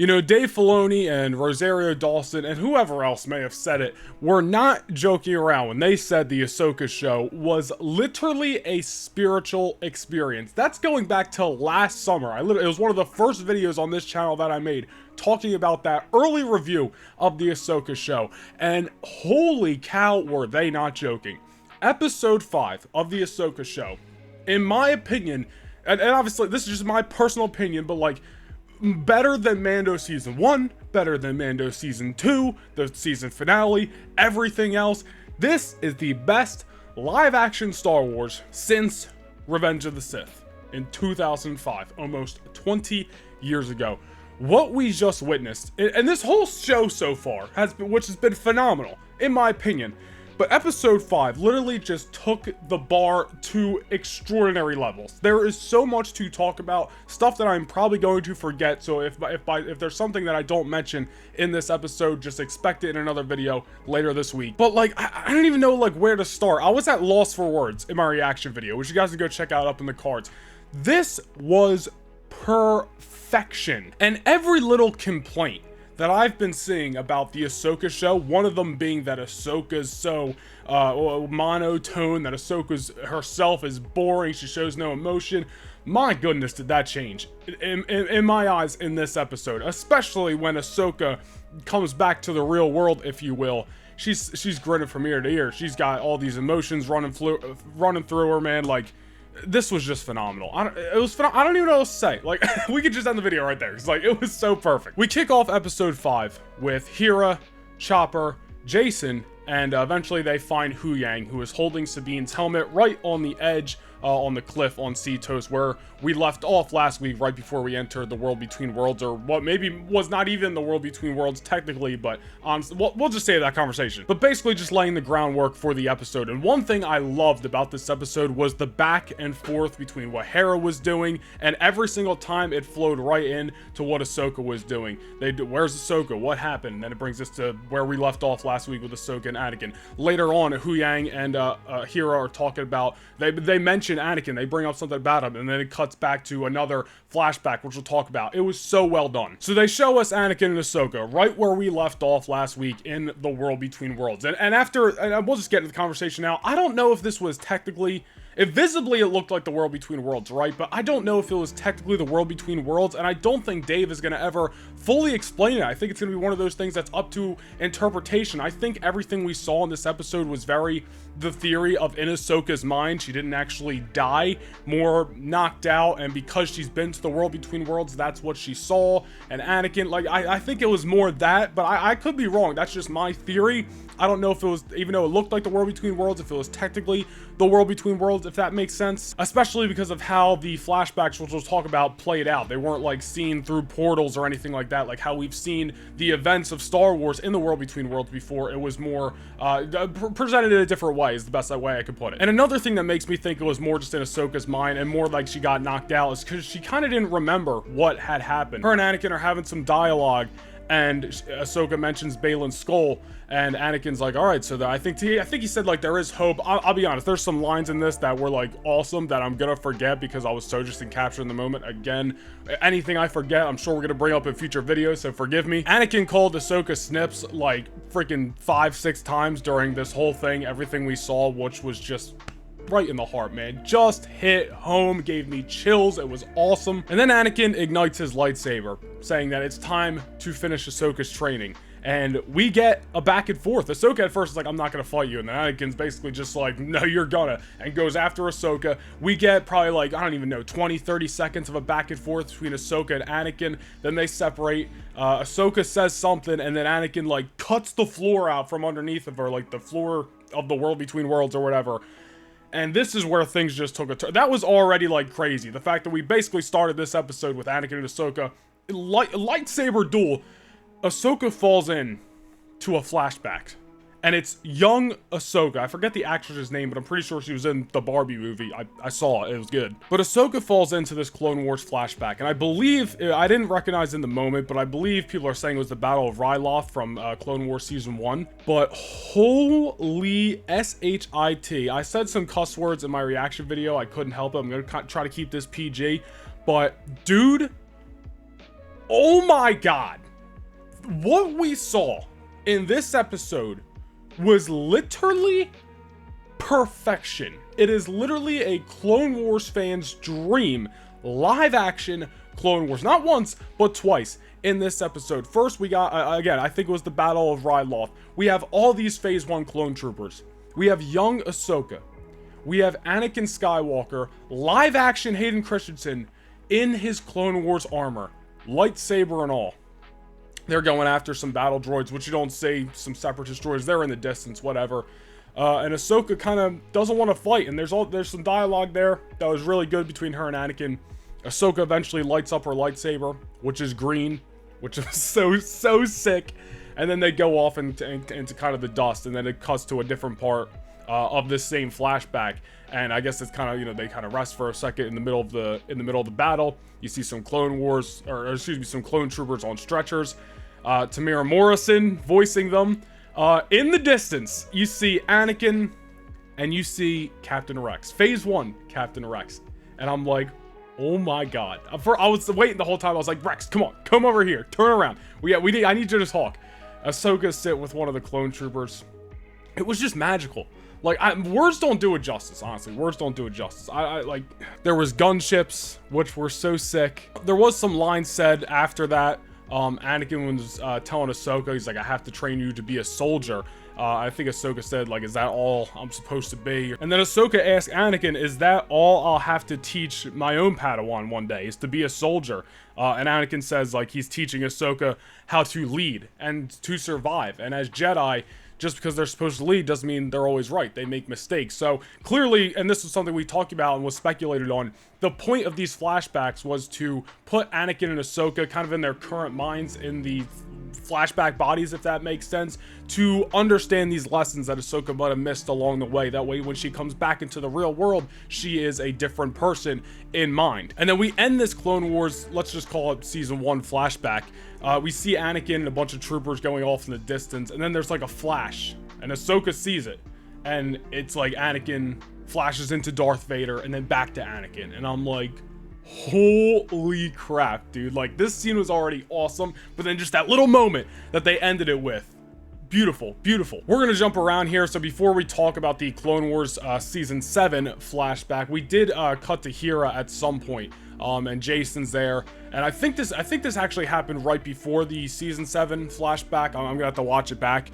You know, Dave Filoni and Rosario Dawson and whoever else may have said it were not joking around when they said the Ahsoka show was literally a spiritual experience. That's going back to last summer. It was one of the first videos on this channel that I made talking about that early review of the Ahsoka show. And holy cow, were they not joking. Episode 5 of the Ahsoka show, in my opinion, and obviously this is just my personal opinion, but like, better than Mando season 1, better than Mando season 2, the season finale, everything else. This is the best live action Star Wars since Revenge of the Sith in 2005, almost 20 years ago. What we just witnessed, and this whole show so far which has been phenomenal in my opinion, but episode 5 literally just took the bar to extraordinary levels. There is so much to talk about, stuff that I'm probably going to forget, so if there's something that I don't mention in this episode, just expect it in another video later this week. But like, I don't even know like where to start. I was at loss for words in my reaction video, which you guys can go check out up in the cards. This was perfection. And every little complaint that I've been seeing about the Ahsoka show, one of them being that Ahsoka's so monotone, that Ahsoka's herself is boring, she shows no emotion. My goodness, did that change in my eyes in this episode, especially when Ahsoka comes back to the real world, if you will. She's grinning from ear to ear. She's got all these emotions running through her, man. Like, this was just phenomenal. I don't even know what else to say. Like, we could just end the video right there. It's like, it was so perfect. We kick off episode 5 with Hera, Chopper, Jason, and eventually they find Huyang, who is holding Sabine's helmet right on the edge, on the cliff on Cetos, where we left off last week, right before we entered the World Between Worlds, or what maybe was not even the World Between Worlds technically, but we'll just say that conversation. But basically just laying the groundwork for the episode. And one thing I loved about this episode was the back and forth between what Hera was doing, and every single time it flowed right in to what Ahsoka was doing. Where's Ahsoka? What happened? And then it brings us to where we left off last week with Ahsoka and Anakin. Later on, Huyang and Hera are talking about, they mention Anakin, they bring up something about him, and then it cuts back to another flashback, which we'll talk about. It was so well done. So they show us Anakin and Ahsoka right where we left off last week in the World Between Worlds. And we'll just get into the conversation now. I don't know if this was technically, visibly it looked like the World Between Worlds, right? But I don't know if it was technically the World Between Worlds, and I don't think Dave is going to ever fully explain it. I think it's going to be one of those things that's up to interpretation. I think everything we saw in this episode was very the theory of in Ahsoka's mind. She didn't actually die, more knocked out, and because she's been to the World Between Worlds, that's what she saw. And Anakin, like, I think it was more that, but I could be wrong. That's just my theory. I don't know if it was, even though it looked like the World Between Worlds, if it was technically the World Between Worlds, if that makes sense. Especially because of how the flashbacks, which we'll talk about, played out. They weren't like seen through portals or anything like that, like how we've seen the events of Star Wars in the World Between Worlds before. It was more presented in a different way, is the best way I could put it. And another thing that makes me think it was more just in Ahsoka's mind and more like she got knocked out is because she kind of didn't remember what had happened. Her and Anakin are having some dialogue, and Ahsoka mentions Balin's skull, and Anakin's like, all right, so I think he said, like, there is hope. I'll be honest, there's some lines in this that were, like, awesome that I'm gonna forget because I was so just captured in the moment. Again, anything I forget, I'm sure we're gonna bring up in future videos, so forgive me. Anakin called Ahsoka Snips, like, freaking 5-6 times during this whole thing, everything we saw, which was just right in the heart, man. Just hit home, gave me chills. It was awesome. And then Anakin ignites his lightsaber, saying that it's time to finish Ahsoka's training. And we get a back and forth. Ahsoka at first is like, I'm not gonna fight you, and then Anakin's basically just like, no, you're gonna, and goes after Ahsoka. We get probably like, I don't even know, 20-30 seconds of a back and forth between Ahsoka and Anakin. Then they separate. Ahsoka says something, and then Anakin like cuts the floor out from underneath of her, like the floor of the World Between Worlds or whatever. And this is where things just took a turn. That was already like crazy. The fact that we basically started this episode with Anakin and Ahsoka, lightsaber duel. Ahsoka falls in to a flashback, and it's young Ahsoka. I forget the actress's name, but I'm pretty sure she was in the Barbie movie. I saw it. It was good. But Ahsoka falls into this Clone Wars flashback, and I believe, I didn't recognize in the moment, but I believe people are saying it was the Battle of Ryloth from Clone Wars Season 1. But holy shit. I said some cuss words in my reaction video. I couldn't help it. I'm going to try to keep this PG. But dude, Oh my god. What we saw in this episode was literally perfection. It is literally a Clone Wars fan's dream. Live action Clone Wars. Not once, but twice in this episode. First, we got, again, I think it was the Battle of Ryloth. We have all these Phase 1 clone troopers. We have young Ahsoka. We have Anakin Skywalker, live action Hayden Christensen in his Clone Wars armor. Lightsaber and all. They're going after some battle droids, which you don't see, some separatist droids. They're in the distance, whatever. And Ahsoka kind of doesn't want to fight, and there's some dialogue there that was really good between her and Anakin. Ahsoka eventually lights up her lightsaber, which is green, which is so sick. And then they go off into kind of the dust, and then it cuts to a different part of this same flashback. And I guess it's kind of, you know, they kind of rest for a second in the middle of the battle. You see some Clone Wars, or excuse me, some clone troopers on stretchers. Tamira Morrison voicing them. In the distance, you see Anakin, and you see Captain Rex. Phase 1, Captain Rex. And I'm like, oh my god. I was waiting the whole time. I was like, Rex, come on, come over here, turn around. I need you to talk. Ahsoka sit with one of the clone troopers. It was just magical. Like, words don't do it justice, honestly. Words don't do it justice. Like, there was gunships, which were so sick. There was some lines said after that. Anakin was telling Ahsoka, he's like, I have to train you to be a soldier. I think Ahsoka said, like, is that all I'm supposed to be? And then Ahsoka asked Anakin, is that all I'll have to teach my own Padawan one day, is to be a soldier? And Anakin says, like, he's teaching Ahsoka how to lead and to survive. And as Jedi, just because they're supposed to lead doesn't mean they're always right. They make mistakes. So clearly, and this is something we talked about and was speculated on, the point of these flashbacks was to put Anakin and Ahsoka kind of in their current minds in the flashback bodies, if that makes sense, to understand these lessons that Ahsoka might have missed along the way. That way, when she comes back into the real world, she is a different person in mind. And then we end this Clone Wars, let's just call it Season 1 flashback. We see Anakin and a bunch of troopers going off in the distance, and then there's like a flash, and Ahsoka sees it, and it's like Anakin flashes into Darth Vader, and then back to Anakin, and I'm like, holy crap, dude. Like, this scene was already awesome, but then just that little moment that they ended it with, beautiful, beautiful. We're gonna jump around here. So before we talk about the Clone Wars Season 7 flashback, we did cut to Hera at some point. And Jason's there, and I think this actually happened right before the Season 7 flashback. I'm gonna have to watch it back,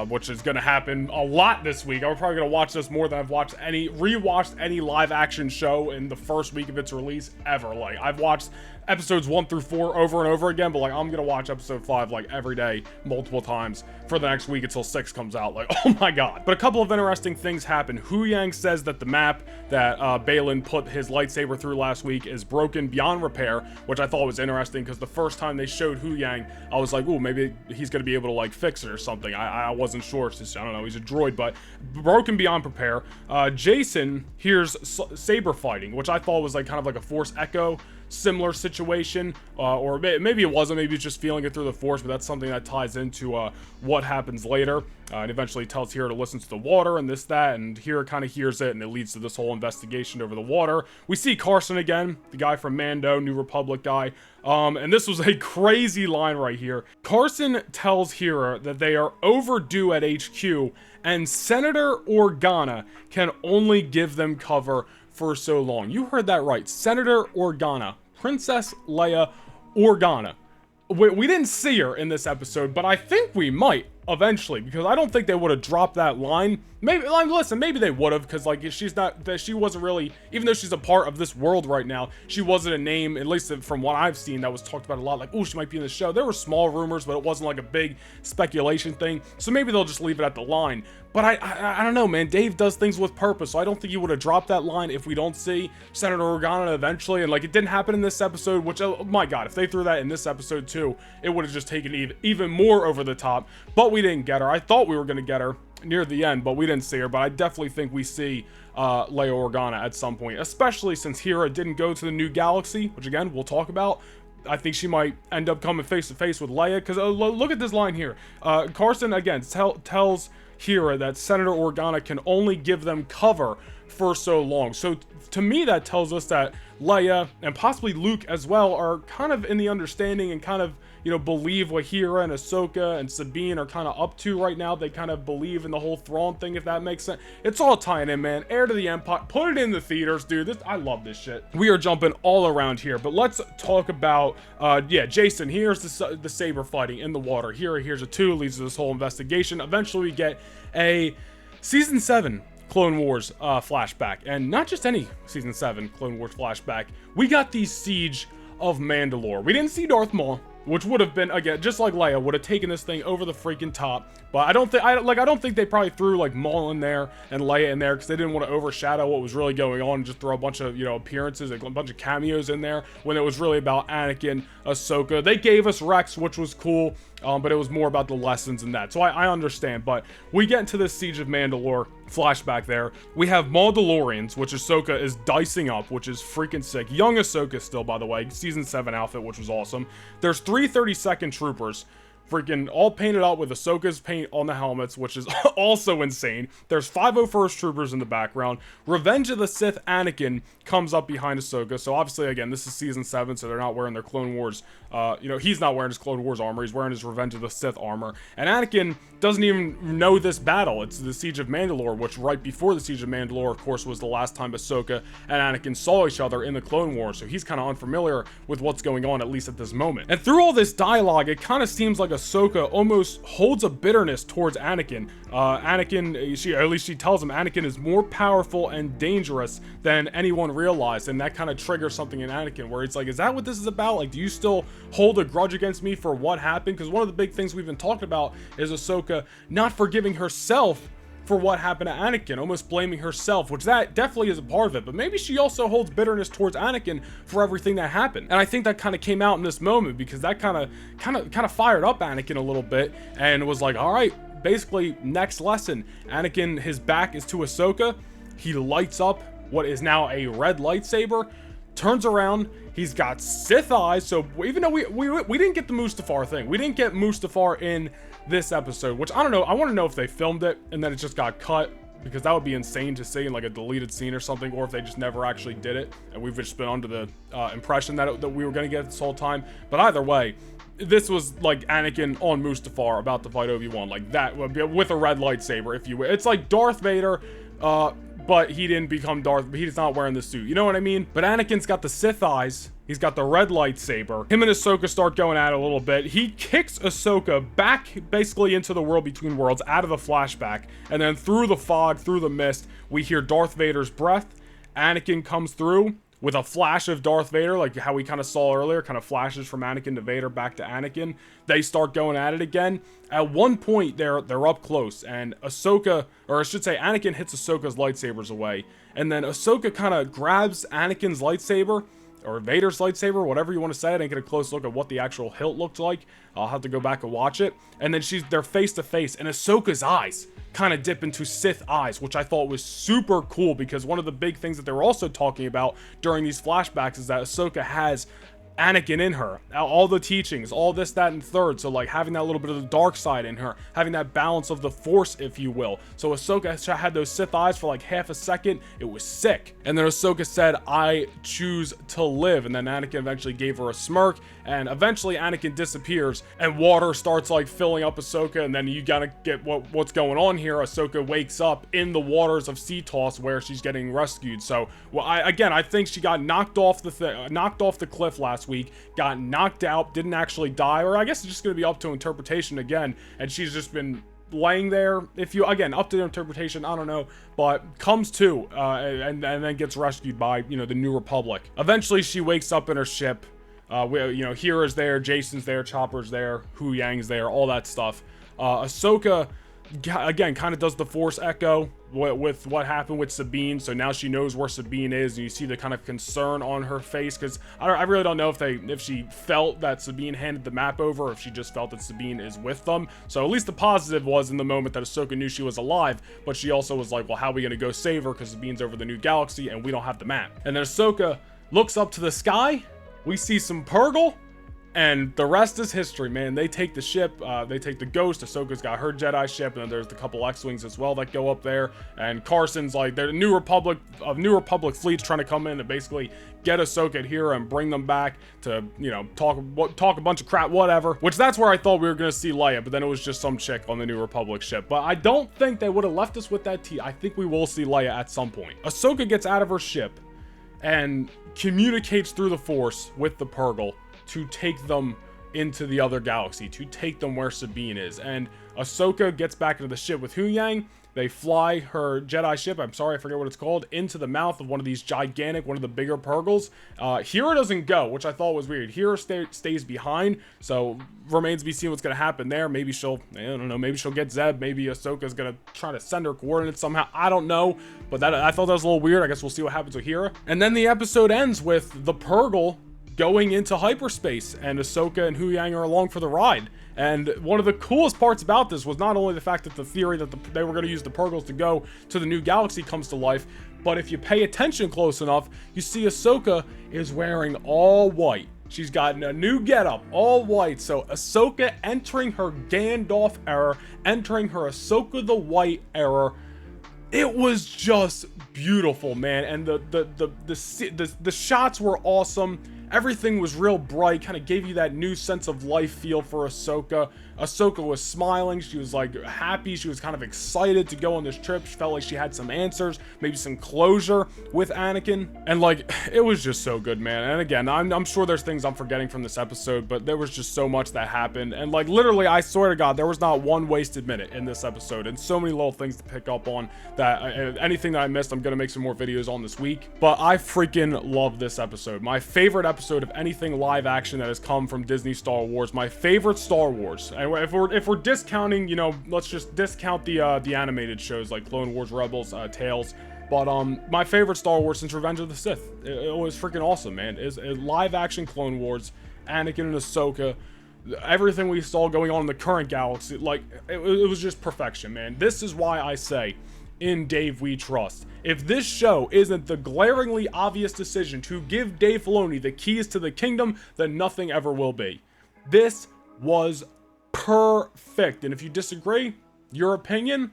which is gonna happen a lot this week. I'm probably gonna watch this more than I've rewatched any live action show in the first week of its release ever. Like, I've watched episodes 1 through 4 over and over again, but like, I'm gonna watch episode 5 like every day, multiple times for the next week until 6 comes out. Like, oh my god. But a couple of interesting things happen. Hu Yang says that the map that Baylan put his lightsaber through last week is broken beyond repair, which I thought was interesting, because the first time they showed Hu Yang, I was like, ooh, maybe he's gonna be able to like fix it or something. I wasn't sure. It's just, I don't know, he's a droid, but broken beyond repair. Jason hears saber fighting, which I thought was like kind of like a Force Echo similar situation, or maybe it wasn't, maybe it's just feeling it through the Force, but that's something that ties into what happens later. It eventually tells Hera to listen to the water and this, that, and Hera kind of hears it, and it leads to this whole investigation over the water. We see Carson again, the guy from Mando, New Republic guy, and this was a crazy line right here. Carson tells Hera that they are overdue at HQ, and Senator Organa can only give them cover for so long. You heard that right. Senator Organa. Princess Leia Organa. We didn't see her in this episode, but I think we might eventually, because I don't think they would have dropped that line. Maybe, like, listen, maybe they would have, because like, she wasn't really, even though she's a part of this world right now, she wasn't a name, at least from what I've seen, that was talked about a lot, like, oh, she might be in the show. There were small rumors, but it wasn't like a big speculation thing, so maybe they'll just leave it at the line. But I don't know, man. Dave does things with purpose, so I don't think he would have dropped that line if we don't see Senator Organa eventually. And like, it didn't happen in this episode, which, oh my god, if they threw that in this episode too, it would have just taken even more over the top. But we didn't get her. I thought we were going to get her near the end, but we didn't see her. But I definitely think we see Leia Organa at some point, especially since Hera didn't go to the New Galaxy, which again, we'll talk about. I think she might end up coming face to face with Leia, because look at this line here. Carson again tells Hera that Senator Organa can only give them cover for so long. So to me, that tells us that Leia and possibly Luke as well are kind of in the understanding and kind of, you know, believe what Hera and Ahsoka and Sabine are kind of up to right now. They kind of believe in the whole Thrawn thing, if that makes sense. It's all tying in, man. Heir to the Empire. Put it in the theaters, dude. I love this shit. We are jumping all around here, but let's talk about, yeah, Jason. Here's the saber fighting in the water. Here's a 2, leads to this whole investigation. Eventually, we get a Season 7 Clone Wars flashback, and not just any Season 7 Clone Wars flashback. We got the Siege of Mandalore. We didn't see Darth Maul, which would have been, again, just like Leia, would have taken this thing over the freaking top. But I don't think they probably threw like Maul in there and Leia in there because they didn't want to overshadow what was really going on and just throw a bunch of, you know, appearances, like a bunch of cameos in there when it was really about Anakin, Ahsoka. They gave us Rex, which was cool, but it was more about the lessons and that. So I understand. But we get into this Siege of Mandalore flashback there. We have Mandalorians, which Ahsoka is dicing up, which is freaking sick. Young Ahsoka still, by the way. Season 7 outfit, which was awesome. There's 3 32nd troopers, freaking all painted up with Ahsoka's paint on the helmets, which is also insane. There's 501st troopers in the background. Revenge of the Sith Anakin comes up behind Ahsoka. So obviously, again, this is Season 7, so they're not wearing their Clone Wars, you know, he's not wearing his Clone Wars armor. He's wearing his Revenge of the Sith armor. And Anakin doesn't even know this battle. It's the Siege of Mandalore, which right before the Siege of Mandalore, of course, was the last time Ahsoka and Anakin saw each other in the Clone Wars. So he's kind of unfamiliar with what's going on, at least at this moment. And through all this dialogue, it kind of seems like Ahsoka almost holds a bitterness towards Anakin. At least she tells him Anakin is more powerful and dangerous than anyone realized, and that kind of triggers something in Anakin where it's like, is that what this is about? Like, do you still hold a grudge against me for what happened? Because one of the big things we've been talking about is Ahsoka not forgiving herself for what happened to Anakin, almost blaming herself, which that definitely is a part of it, but maybe she also holds bitterness towards Anakin for everything that happened. And I think that kind of came out in this moment because that kind of fired up Anakin a little bit and was like, all right, basically next lesson. Anakin, his back is to Ahsoka. He lights up what is now a red lightsaber, turns around. He's got Sith eyes. So even though we didn't get the Mustafar thing, we didn't get Mustafar in this episode, which I don't know. I want to know if they filmed it and then it just got cut, because that would be insane to see in like a deleted scene or something, or if they just never actually did it and we've just been under the impression that we were going to get it this whole time. But either way, this was like Anakin on Mustafar about to fight Obi-Wan, like that, with a red lightsaber, if you will. It's like Darth Vader, but he didn't become Darth, he's not wearing the suit, you know what I mean? But Anakin's got the Sith eyes, he's got the red lightsaber. Him and Ahsoka start going at it a little bit. He kicks Ahsoka back basically into the world between worlds, out of the flashback, and then through the fog, through the mist, we hear Darth Vader's breath. Anakin comes through with a flash of Darth Vader, like how we kind of saw earlier, kind of flashes from Anakin to Vader back to Anakin. They start going at it again. At one point, they're up close, and Ahsoka, or I should say Anakin hits Ahsoka's lightsabers away, and then Ahsoka kind of grabs Anakin's lightsaber, or Vader's lightsaber, whatever you want to say. I didn't get a close look at what the actual hilt looked like. I'll have to go back and watch it. And then they're face to face, and Ahsoka's eyes kind of dip into Sith eyes, which I thought was super cool, because one of the big things that they were also talking about during these flashbacks is that Ahsoka has Anakin in her, all the teachings, all this, that, and third. So like having that little bit of the dark side in her, having that balance of the Force, if you will. So Ahsoka had those Sith eyes for like half a second. It was sick. And then Ahsoka said, "I choose to live." And then Anakin eventually gave her a smirk, and eventually Anakin disappears, and water starts like filling up Ahsoka. And then you gotta get what's going on here. Ahsoka wakes up in the waters of Cetos where she's getting rescued. So well, I think she got knocked off the cliff last week, got knocked out, didn't actually die, or I guess it's just going to be up to interpretation again, and she's just been laying there, if you, again, up to the interpretation, I don't know, but comes to, and then gets rescued by, you know, the New Republic. Eventually, she wakes up in her ship, Hera's there, Jason's there, Chopper's there, Hu Yang's there, all that stuff. Ahsoka, again, kind of does the Force echo with what happened with Sabine, so now she knows where Sabine is, and you see the kind of concern on her face, because I really don't know if she felt that Sabine handed the map over, or if she just felt that Sabine is with them. So at least the positive was in the moment that Ahsoka knew she was alive, but she also was like, well, how are we going to go save her, because Sabine's over the new galaxy, and we don't have the map. And then Ahsoka looks up to the sky, we see some Purgle, And the rest is history, man. They take the ship, they take the Ghost. Ahsoka's got her Jedi ship, and then there's the couple X-Wings as well that go up there. And Carson's like, the New Republic fleet's trying to come in and basically get Ahsoka here and bring them back to, you know, talk a bunch of crap, whatever. Which that's where I thought we were gonna see Leia, but then it was just some chick on the New Republic ship. But I don't think they would have left us with that tea. I think we will see Leia at some point. Ahsoka gets out of her ship and communicates through the Force with the Purrgil to take them into the other galaxy, to take them where Sabine is. And Ahsoka gets back into the ship with Huyang. They fly her Jedi ship, I'm sorry, I forget what it's called, into the mouth of one of these gigantic, one of the bigger Purrgils. Hera doesn't go, which I thought was weird. Hera stays behind, so remains to be seen what's going to happen there. Maybe she'll, I don't know, maybe she'll get Zeb. Maybe Ahsoka's going to try to send her coordinates somehow. I don't know, but I thought that was a little weird. I guess we'll see what happens with Hera. And then the episode ends with the Purrgil going into hyperspace, and Ahsoka and Huyang are along for the ride. And one of the coolest parts about this was not only the fact that the theory that they were going to use the Purrgils to go to the new galaxy comes to life, but if you pay attention close enough, you see Ahsoka is wearing all white. She's got a new getup, all white. So Ahsoka entering her Gandalf era, entering her Ahsoka the White era. It was just beautiful, man. And the shots were awesome. Everything was real bright, kind of gave you that new sense of life feel for Ahsoka. Ahsoka was smiling, she was like happy, she was kind of excited to go on this trip. She felt like she had some answers, maybe some closure with Anakin. And like, it was just so good, man. And again, I'm sure there's things I'm forgetting from this episode, but there was just so much that happened. And like, literally, I swear to God, there was not one wasted minute in this episode, and so many little things to pick up on that anything that I missed, I'm gonna make some more videos on this week. But I freaking love this episode. My favorite episode of anything live action that has come from Disney Star Wars. My favorite Star Wars. And if we're discounting, you know, let's just discount the animated shows like Clone Wars, Rebels, Tales. But my favorite Star Wars since Revenge of the Sith. It was freaking awesome, man. It's live action Clone Wars, Anakin and Ahsoka, everything we saw going on in the current galaxy, like it was just perfection, man. This is why I say, in Dave we trust. If this show isn't the glaringly obvious decision to give Dave Filoni the keys to the kingdom, then nothing ever will be. This was perfect. And if you disagree, your opinion,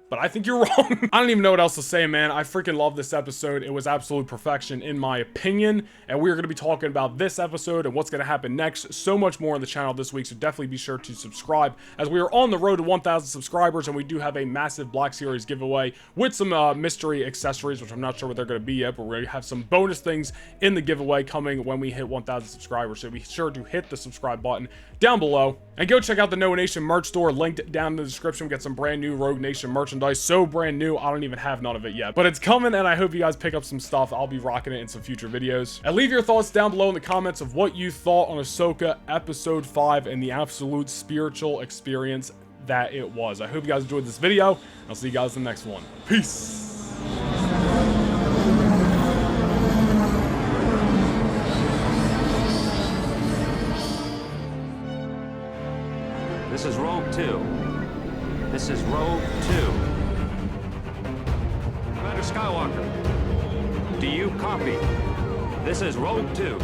but I think you're wrong. I don't even know what else to say, man. I freaking love this episode. It was absolute perfection in my opinion. And we're going to be talking about this episode and what's going to happen next. So much more on the channel this week, so definitely be sure to subscribe, as we are on the road to 1,000 subscribers, and we do have a massive Black Series giveaway with some mystery accessories, which I'm not sure what they're going to be yet, but we're going to have some bonus things in the giveaway coming when we hit 1,000 subscribers. So be sure to hit the subscribe button down below, and go check out the Noah Nation merch store linked down in the description. Get some brand new Rogue Nation merchandise, so brand new, I don't even have none of it yet, but it's coming, and I hope you guys pick up some stuff. I'll be rocking it in some future videos. And leave your thoughts down below in the comments of what you thought on Ahsoka episode 5 and the absolute spiritual experience that it was. I hope you guys enjoyed this video. I'll see you guys in the next one. Peace. This is Rogue 2. This is Rogue 2. Commander Skywalker, do you copy? This is Rogue 2.